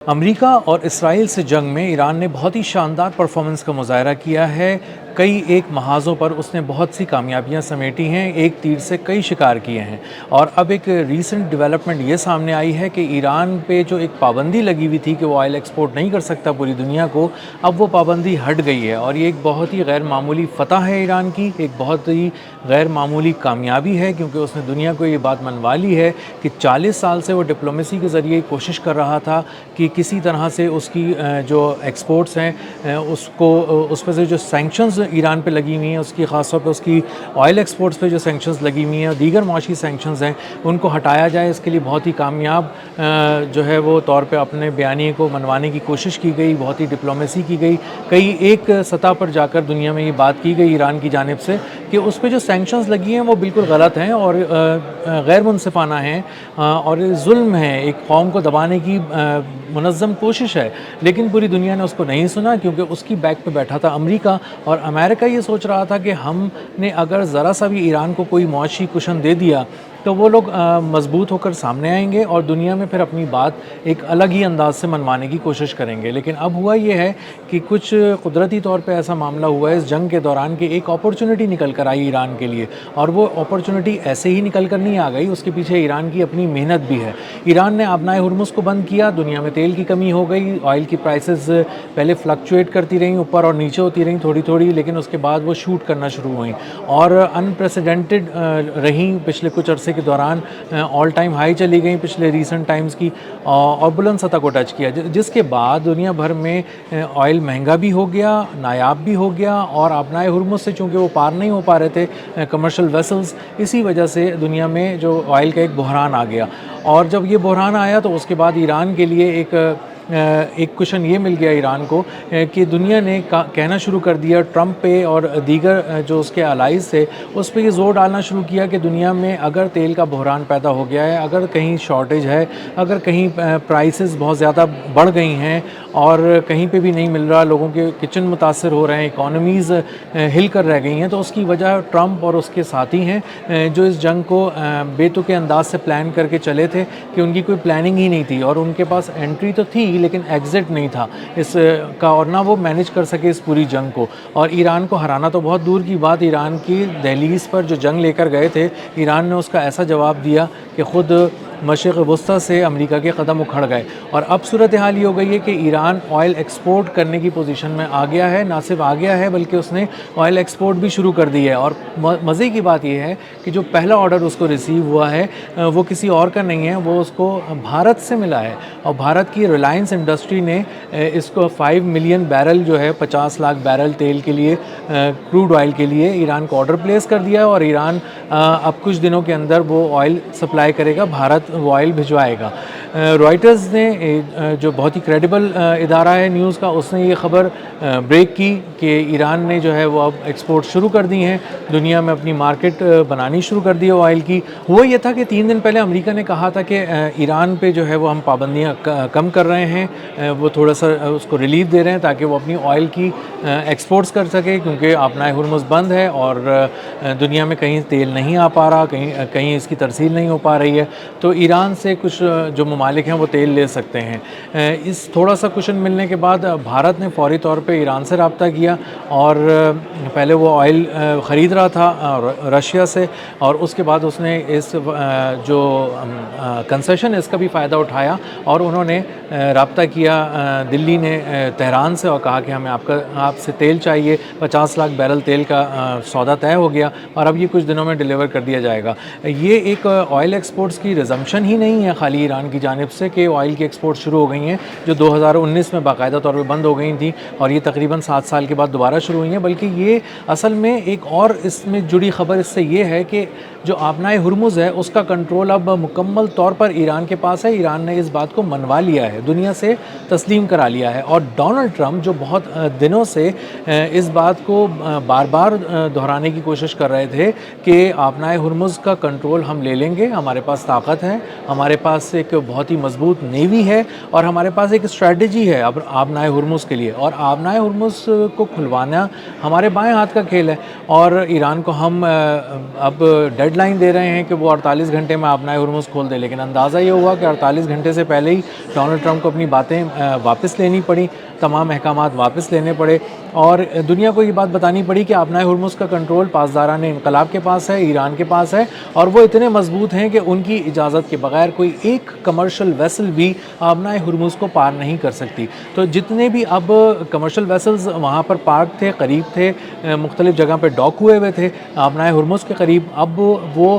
امریکہ اور اسرائیل سے جنگ میں ایران نے بہت ہی شاندار پرفارمنس کا مظاہرہ کیا ہے۔ کئی ایک محاذوں پر اس نے بہت سی کامیابیاں سمیٹی ہیں، ایک تیر سے کئی شکار کیے ہیں۔ اور اب ایک ریسنٹ ڈیولپمنٹ یہ سامنے آئی ہے کہ ایران پہ جو ایک پابندی لگی ہوئی تھی کہ وہ آئل ایکسپورٹ نہیں کر سکتا پوری دنیا کو، اب وہ پابندی ہٹ گئی ہے اور یہ ایک بہت ہی غیر معمولی فتح ہے ایران کی، ایک بہت ہی غیر معمولی کامیابی ہے، کیونکہ اس نے دنیا کو یہ بات منوا لی ہے کہ 40 سال سے وہ ڈپلومیسی کے ذریعے کوشش کر رہا تھا کہ کسی طرح سے اس کی جو ایکسپورٹس ہیں اس پہ سے جو سینکشنز ایران پہ لگی ہوئی ہیں، اس کی خاص طور پہ اس کی آئل ایکسپورٹس پہ جو سینکشنز لگی ہوئی ہیں اور دیگر معاشی سینکشنز ہیں ان کو ہٹایا جائے۔ اس کے لیے بہت ہی کامیاب جو ہے وہ طور پہ اپنے بیانیے کو منوانے کی کوشش کی گئی، بہت ہی ڈپلومیسی کی گئی، کئی ایک سطح پر جا کر دنیا میں یہ بات کی گئی ایران کی جانب سے کہ اس پہ جو سینکشنز لگی ہیں وہ بالکل غلط ہیں اور غیر منصفانہ ہیں اور ظلم ہے، ایک قوم کو دبانے کی منظم کوشش ہے۔ لیکن پوری دنیا نے اس کو نہیں سنا، کیونکہ اس کی بیک پہ بیٹھا تھا امریکہ، اور امریکہ یہ سوچ رہا تھا کہ ہم نے اگر ذرا سا بھی ایران کو کوئی معاشی کشن دے دیا تو وہ لوگ مضبوط ہو کر سامنے آئیں گے اور دنیا میں پھر اپنی بات ایک الگ ہی انداز سے منوانے کی کوشش کریں گے۔ لیکن اب ہوا یہ ہے کہ کچھ قدرتی طور پہ ایسا معاملہ ہوا ہے اس جنگ کے دوران کہ ایک اپرچونٹی نکل کر آئی ایران کے لیے، اور وہ اپرچونٹی ایسے ہی نکل کر نہیں آ گئی، اس کے پیچھے ایران کی اپنی محنت بھی ہے۔ ایران نے آبنائے ہرمز کو بند کیا، دنیا میں تیل کی کمی ہو گئی، آئل کی پرائسز پہلے فلکچویٹ کرتی رہیں، اوپر اور نیچے ہوتی رہیں تھوڑی تھوڑی، لیکن اس کے بعد وہ شوٹ کرنا شروع ہوئیں اور انپریسیڈنٹڈ رہیں پچھلے کچھ عرصے کے دوران، آل ٹائم ہائی چلی گئیں پچھلے ریسنٹ ٹائمز کی، اور بلند سطح کو ٹچ کیا، جس کے بعد دنیا بھر میں آئل مہنگا بھی ہو گیا، نایاب بھی ہو گیا، اور آبنائے ہرمز سے چونکہ وہ پار نہیں ہو پا رہے تھے کمرشل ویسلز، اسی وجہ سے دنیا میں جو آئل کا ایک بحران آ گیا۔ اور جب یہ بحران آیا تو اس کے بعد ایران کے لیے ایک کشن یہ مل گیا ایران کو کہ دنیا نے کہنا شروع کر دیا ٹرمپ پہ اور دیگر جو اس کے الائز تھے اس پہ یہ زور ڈالنا شروع کیا کہ دنیا میں اگر تیل کا بحران پیدا ہو گیا ہے، اگر کہیں شارٹیج ہے، اگر کہیں پرائسز بہت زیادہ بڑھ گئی ہیں اور کہیں پہ بھی نہیں مل رہا، لوگوں کے کچن متاثر ہو رہے ہیں، اکانومیز ہل کر رہ گئی ہیں، تو اس کی وجہ ٹرمپ اور اس کے ساتھی ہیں جو اس جنگ کو بے تکے انداز سے پلان کر کے چلے تھے کہ ان کی کوئی پلاننگ ہی نہیں تھی اور ان کے پاس انٹری تو تھی لیکن ایگزٹ نہیں تھا اس کا، اور نہ وہ مینیج کر سکے اس پوری جنگ کو۔ اور ایران کو ہرانا تو بہت دور کی بات، ایران کی دہلیز پر جو جنگ لے کر گئے تھے ایران نے اس کا ایسا جواب دیا کہ خود مشرق وسطیٰ سے امریکہ کے قدم اکھڑ گئے۔ اور اب صورتحال یہ ہو گئی ہے کہ ایران آئل ایکسپورٹ کرنے کی پوزیشن میں آ گیا ہے، نہ صرف آ گیا ہے بلکہ اس نے آئل ایکسپورٹ بھی شروع کر دی ہے۔ اور مزے کی بات یہ ہے کہ جو پہلا آرڈر اس کو ریسیو ہوا ہے وہ کسی اور کا نہیں ہے، وہ اس کو بھارت سے ملا ہے، اور بھارت کی ریلائنس انڈسٹری نے اس کو 5 ملین بیرل جو ہے 50 لاکھ بیرل تیل کے لیے، کروڈ آئل کے لیے ایران کو آرڈر پلیس کر دیا ہے، اور ایران اب کچھ دنوں کے اندر وہ آئل سپلائی کرے گا، بھارت وہ آئل بھجوائے گا۔ رائٹرز نے جو بہت ہی کریڈیبل ادارہ ہے نیوز کا، اس نے یہ خبر بریک کی کہ ایران نے جو ہے وہ اب ایکسپورٹ شروع کر دی ہیں، دنیا میں اپنی مارکیٹ بنانی شروع کر دی ہے آئل کی۔ وہ یہ تھا کہ 3 دن پہلے امریکہ نے کہا تھا کہ ایران پہ جو ہے وہ ہم پابندیاں کم کر رہے ہیں، وہ تھوڑا سا اس کو ریلیف دے رہے ہیں تاکہ وہ اپنی آئل کی ایکسپورٹس کر سکے، کیونکہ آبنائے ہرمز بند ہے اور دنیا میں کہیں تیل نہیں آ پا رہا، کہیں اس کی ترسیل نہیں ہو پا رہی ہے، تو ایران سے کچھ جو ممالک ہیں وہ تیل لے سکتے ہیں۔ اس تھوڑا سا کشن ملنے کے بعد بھارت نے فوری طور پہ ایران سے رابطہ کیا، اور پہلے وہ آئل خرید رہا تھا رشیا سے، اور اس کے بعد اس نے اس جو کنسیشن اس کا بھی فائدہ اٹھایا اور انہوں نے رابطہ کیا، دلی نے تہران سے، اور کہا کہ ہمیں آپ سے تیل چاہیے، 50 لاکھ بیرل تیل کا سودا طے ہو گیا اور اب یہ کچھ دنوں میں ڈیلیور کر دیا جائے گا۔ یہ ایک آئل ایکسپورٹس کی ریزمپشن ہی نہیں ہے خالی ایران کی جانب سے کہ آئل کی ایکسپورٹ شروع ہو گئی ہیں جو 2019 میں باقاعدہ طور پہ بند ہو گئی تھیں اور یہ تقریباً 7 سال کے بعد دوبارہ شروع ہوئی ہیں، بلکہ یہ اصل میں ایک اور اس میں جڑی خبر اس سے یہ ہے کہ جو آبنائے ہرمز ہے اس کا کنٹرول اب مکمل طور پر ایران کے پاس ہے۔ ایران نے اس بات کو منوا لیا ہے، دنیا سے تسلیم کرا لیا ہے، اور ڈونلڈ ٹرمپ جو بہت دنوں سے اس بات کو بار بار دہرانے کی کوشش کر رہے تھے کہ آبنائے ہرمز کا کنٹرول ہم لے لیں گے، ہمارے پاس طاقت ہے، ہمارے پاس ایک بہت بہت ہی مضبوط نیوی ہے اور ہمارے پاس ایک اسٹریٹجی ہے اب آبنائے ہرمز کے لیے، اور آبنائے ہرمز کو کھلوانا ہمارے بائیں ہاتھ کا کھیل ہے، اور ایران کو ہم اب ڈیڈ لائن دے رہے ہیں کہ وہ 48 گھنٹے میں آبنائے ہرمز کھول دے، لیکن اندازہ یہ ہوا کہ 48 گھنٹے سے پہلے ہی ڈونلڈ ٹرمپ کو اپنی باتیں واپس لینی پڑی، تمام احکامات واپس لینے پڑے، اور دنیا کو یہ بات بتانی پڑی کہ آبنائے ہرمز کا کنٹرول پاسداران انقلاب کے پاس ہے، ایران کے پاس ہے، اور وہ اتنے مضبوط ہیں کہ ان کی اجازت کے بغیر کوئی ایک کمرشل ویسل بھی آبنائے ہرمز کو پار نہیں کر سکتی۔ تو جتنے بھی اب کمرشل ویسلز وہاں پر پارک تھے، قریب تھے، مختلف جگہ پہ ڈاک ہوئے ہوئے تھے آبنائے ہرمز کے قریب، اب وہ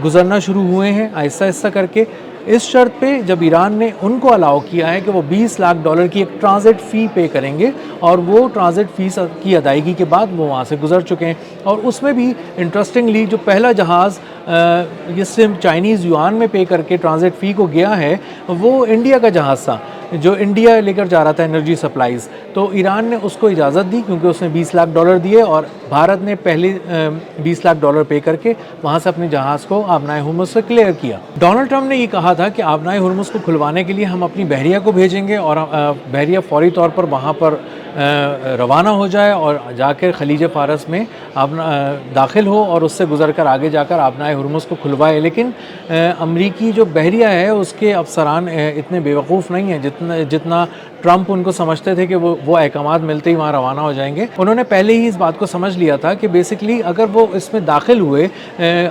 گزرنا شروع ہوئے ہیں آہستہ آہستہ کر کے، اس شرط پہ جب ایران نے ان کو الاؤ کیا ہے کہ وہ $20 لاکھ کی ایک ٹرانزٹ فی پے کریں گے، اور وہ ٹرانزٹ فیس کی ادائیگی کے بعد وہ وہاں سے گزر چکے ہیں۔ اور اس میں بھی انٹرسٹنگلی جو پہلا جہاز جس سے چائنیز یوان میں پے کر کے ٹرانزٹ فی کو گیا ہے وہ انڈیا کا جہاز تھا، جو انڈیا لے کر جا رہا تھا انرجی سپلائیز، تو ایران نے اس کو اجازت دی کیونکہ اس نے $20 لاکھ دیے، اور بھارت نے پہلے $20 لاکھ پے کر کے وہاں سے اپنے جہاز کو آبنائے ہرمز سے کلیئر کیا۔ ڈونلڈ ٹرمپ نے یہ کہا تھا کہ آبنائے ہرمز کو کھلوانے کے لیے ہم اپنی بحریہ کو بھیجیں گے، اور بحریہ فوری طور پر وہاں پر روانہ ہو جائے اور جا کر خلیج فارس میں داخل ہو اور اس سے گزر کر آگے جا کر آبنائے ہرمز کو کھلوائے۔ لیکن امریکی جو بحریہ ہے اس کے افسران اتنے بیوقوف نہیں ہیں جتنا ٹرمپ ان کو سمجھتے تھے کہ وہ احکامات ملتے ہی وہاں روانہ ہو جائیں گے۔ انہوں نے پہلے ہی اس بات کو سمجھ لیا تھا کہ بیسکلی اگر وہ اس میں داخل ہوئے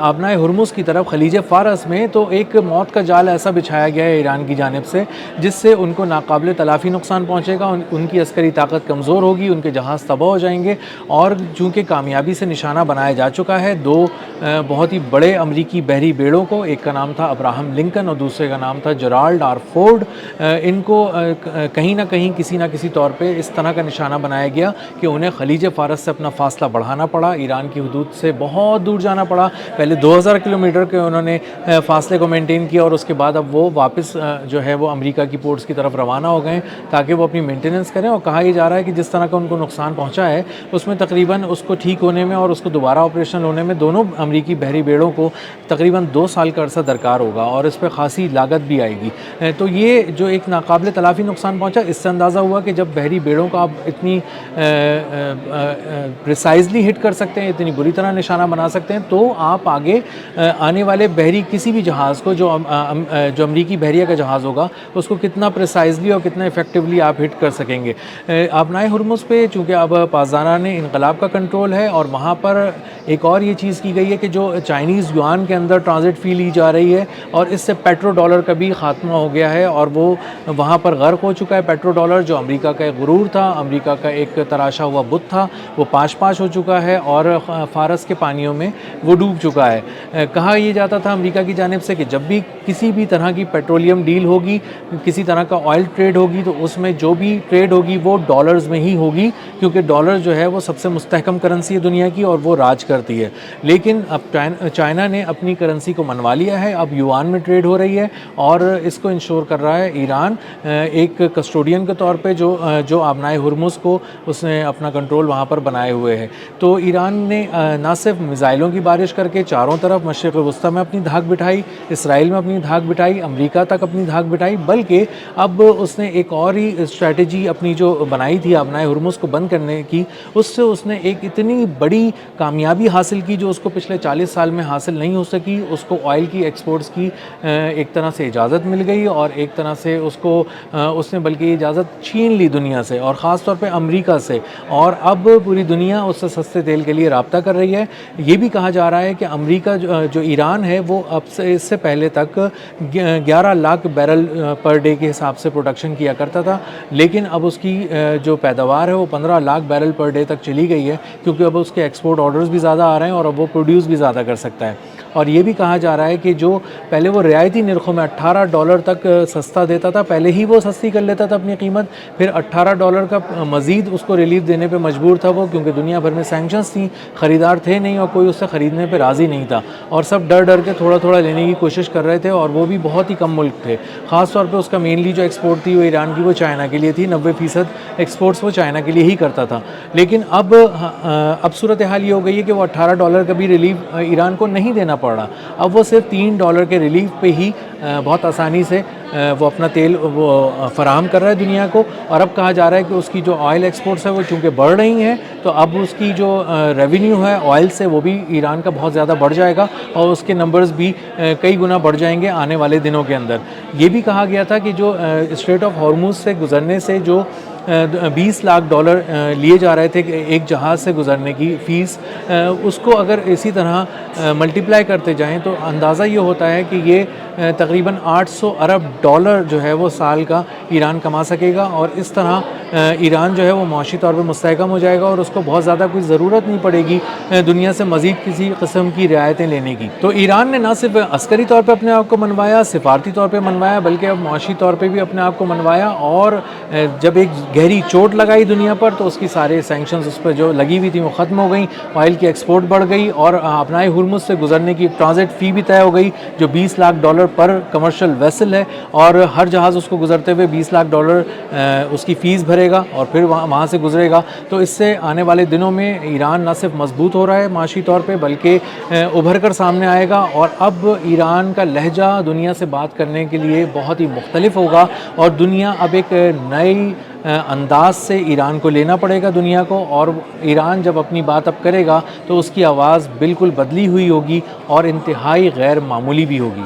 آبنائے ہرمز کی طرف خلیج فارس میں، تو ایک موت کا جال ایسا بچھایا گیا ہے ایران کی جانب سے جس سے ان کو ناقابل تلافی نقصان پہنچے گا، ان کی عسکری طاقت کمزور ہوگی، ان کے جہاز تباہ ہو جائیں گے، اور چونکہ کامیابی سے نشانہ بنایا جا چکا ہے دو بہت ہی بڑے امریکی بحری بیڑوں کو، ایک کا نام تھا ابراہم لنکن اور دوسرے کا نام تھا جرالڈ آر فورڈ، ان کو کہیں نہ کہیں کسی نہ کسی طور پہ اس طرح کا نشانہ بنایا گیا کہ انہیں خلیج فارس سے اپنا فاصلہ بڑھانا پڑا، ایران کی حدود سے بہت دور جانا پڑا، پہلے 2000 کلومیٹر کے انہوں نے فاصلے کو مینٹین کیا، اور اس کے بعد اب وہ واپس جو ہے وہ امریکہ کی پورٹس کی طرف روانہ ہو گئے تاکہ وہ اپنی مینٹیننس کریں، اور کہا یہ جا رہا ہے کہ جس طرح کا ان کو نقصان پہنچا ہے اس میں تقریباً اس کو ٹھیک ہونے میں اور اس کو دوبارہ آپریشنل ہونے میں دونوں امریکی بحری بیڑوں کو تقریباً 2 سال کا عرصہ درکار ہوگا، اور اس پہ خاصی لاگت بھی آئے گی۔ تو یہ جو ایک ناقابل تلافی نقصان پہنچا، اس سے اندازہ ہوا کہ جب بحری بیڑوں کا آپ اتنی پریسائزلی ہٹ کر سکتے ہیں، اتنی بری طرح نشانہ بنا سکتے ہیں، تو آپ آگے آنے والے بحری کسی بھی جہاز کو جو امریکی بحریہ کا جہاز ہوگا اس کو کتنا پریسائزلی اور کتنا افیکٹولی آپ ہٹ کر سکیں گے۔ آبنائے ہرمز پہ چونکہ اب پاسداران انقلاب کا کنٹرول ہے، اور وہاں پر ایک اور یہ چیز کی گئی ہے کہ جو چائنیز یوان کے اندر ٹرانزٹ فی لی جا رہی ہے، اور اس سے پیٹرو ڈالر کا بھی خاتمہ ہو گیا ہے، اور وہ وہاں پر غرق ہو چکا ہے۔ پیٹرو ڈالر جو امریکہ کا ایک غرور تھا، امریکہ کا ایک تراشا ہوا بت تھا، وہ پاش ہو چکا ہے اور فارس کے پانیوں میں وہ ڈوب چکا ہے۔ کہا یہ جاتا تھا امریکہ کی جانب سے کہ جب بھی کسی بھی طرح کی پیٹرولیم ڈیل ہوگی، کسی طرح کا آئل ٹریڈ ہوگی، تو اس میں جو بھی ٹریڈ ہوگی وہ ڈالرز میں ہی ہوگی، کیونکہ ڈالر جو ہے وہ سب سے مستحکم کرنسی ہے دنیا کی اور وہ راج کرتی ہے۔ لیکن اب چائنا نے اپنی کرنسی کو منوا لیا ہے، اب یوان میں ٹریڈ ہو رہی ہے، اور اس کو انشور کر رہا ہے ایران ایک کسٹوڈین کے طور پہ جو آبنائے ہرمز کو اس نے اپنا کنٹرول وہاں پر بنائے ہوئے ہے۔ تو ایران نے نہ صرف میزائلوں کی بارش کر کے چاروں طرف مشرق وسطیٰ میں اپنی دھاک بٹھائی، اسرائیل میں اپنی دھاک بٹھائی، امریکہ تک اپنی دھاک بٹھائی، بلکہ اب اس نے ایک اور ہی اسٹریٹجی اپنی جو بنائی تھی آبنائے ہرمز کو بند کرنے کی، اس سے اس نے ایک اتنی بڑی کامیابی حاصل کی جو اس کو پچھلے 40 سال میں حاصل نہیں ہو سکی۔ اس کو آئل کی ایکسپورٹس کی ایک طرح سے اجازت مل گئی، اور ایک طرح سے اس نے بلکہ اجازت چھین لی دنیا سے، اور خاص طور پہ امریکہ سے، اور اب پوری دنیا اس سے سستے تیل کے لیے رابطہ کر رہی ہے۔ یہ بھی کہا جا رہا ہے کہ امریکہ جو ایران ہے وہ اب سے اس سے پہلے تک 11 لاکھ بیرل پر ڈے کے حساب سے پروڈکشن کیا کرتا تھا، لیکن اب اس کی جو پیداوار ہے وہ 15 لاکھ بیرل پر ڈے تک چلی گئی ہے، کیونکہ اب اس کے ایکسپورٹ آرڈرز بھی زیادہ آ رہے ہیں اور اب وہ پروڈیوس بھی زیادہ کر سکتا ہے۔ اور یہ بھی کہا جا رہا ہے کہ جو پہلے وہ رعایتی نرخوں میں $18 تک سستا دیتا تھا، پہلے ہی وہ سستی کر لیتا تھا اپنی قیمت، پھر $18 کا مزید اس کو ریلیف دینے پہ مجبور تھا وہ، کیونکہ دنیا بھر میں سینکشنز تھیں، خریدار تھے نہیں اور کوئی اس سے خریدنے پہ راضی نہیں تھا، اور سب ڈر کے تھوڑا تھوڑا لینے کی کوشش کر رہے تھے، اور وہ بھی بہت ہی کم ملک تھے۔ خاص طور پہ اس کا مینلی جو ایکسپورٹ تھی وہ ایران کی، وہ چائنا کے لیے تھی، 90% ایکسپورٹس وہ چائنا کے لیے ہی کرتا تھا۔ لیکن اب صورتحال یہ ہو گئی ہے کہ وہ $18 کا بھی ریلیف ایران کو نہیں دینا پڑ رہا. اب وہ صرف $3 کے ریلیف پہ ہی بہت آسانی سے وہ اپنا تیل وہ فراہم کر رہا ہے دنیا کو. اور اب کہا جا رہا ہے کہ اس کی جو آئل ایکسپورٹس ہے وہ چونکہ بڑھ رہی ہیں تو اب اس کی جو ریونیو ہے آئل سے وہ بھی ایران کا بہت زیادہ بڑھ جائے گا اور اس کے نمبرز بھی کئی گنا بڑھ جائیں گے آنے والے دنوں کے اندر. یہ بھی کہا گیا تھا کہ جو اسٹریٹ آف ہارموز سے گزرنے سے جو $20 لاکھ لیے جا رہے تھے ایک جہاز سے گزرنے کی فیس, اس کو اگر اسی طرح ملٹیپلائی کرتے جائیں تو اندازہ یہ ہوتا ہے کہ یہ تقریباً $800 ارب جو ہے وہ سال کا ایران کما سکے گا. اور اس طرح ایران جو ہے وہ معاشی طور پہ مستحکم ہو جائے گا اور اس کو بہت زیادہ کوئی ضرورت نہیں پڑے گی دنیا سے مزید کسی قسم کی رعایتیں لینے کی. تو ایران نے نہ صرف عسکری طور پہ اپنے آپ کو منوایا, سفارتی طور پہ منوایا, بلکہ اب معاشی طور پہ بھی اپنے آپ کو منوایا. اور جب ایک گہری چوٹ لگائی دنیا پر تو اس کی سارے سینکشنز اس پہ جو لگی ہوئی تھیں وہ ختم ہو گئیں, آئل کی ایکسپورٹ بڑھ گئی اور اپنائے ہرمز سے گزرنے کی ٹرانزٹ فی بھی طے ہو گئی جو $20 لاکھ پر کمرشل ویسل ہے, اور ہر جہاز اس کو گزرتے ہوئے $20 لاکھ اس کی فیس بھرے گا اور پھر وہاں سے گزرے گا. تو اس سے آنے والے دنوں میں ایران نہ صرف مضبوط ہو رہا ہے معاشی طور پہ بلکہ ابھر کر سامنے آئے گا. اور اب ایران کا لہجہ دنیا سے بات کرنے کے لیے بہت ہی مختلف ہوگا اور دنیا اب ایک نئی انداز سے ایران کو لینا پڑے گا دنیا کو. اور ایران جب اپنی بات اب کرے گا تو اس کی آواز بالکل بدلی ہوئی ہوگی اور انتہائی غیر معمولی بھی ہوگی.